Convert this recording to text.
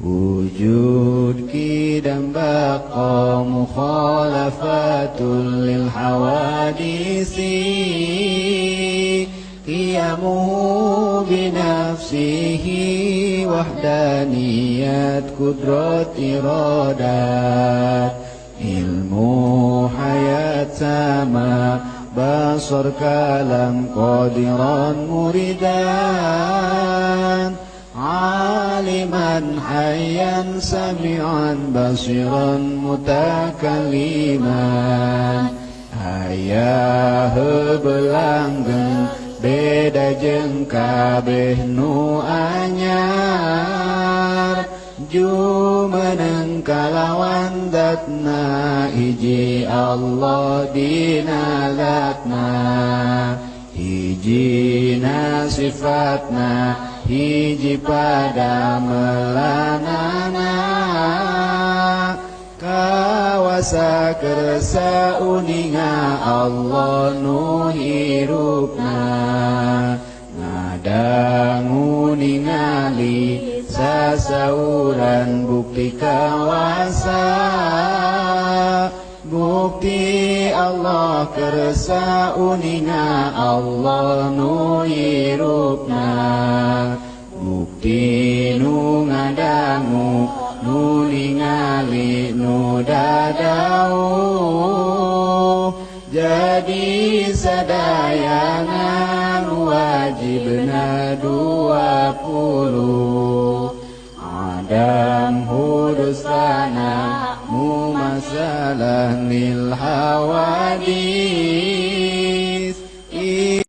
wujud kidam baqa mukhalafatul lil hawadisi qiyamuhu binafsihi wahdaniyat kudrat iradat ilmu hayat sama basar kalam qadiran muridan aliman hayyan sami'an basiran mutakalliman ayah belanggen beda jeung kabeh nu anyar jumeneng kalawan datna hiji Allah dina zatna hijina sifatna hiji pada melanana kawasa kersa uninga Allah nu hirupna ngadangu ningali sasauran bukti kawasa bukti Allah kersa uninga Allah nu hirupna bukti nu ngadangu nu ningali nu dadau jadi sadayangan wajib nadu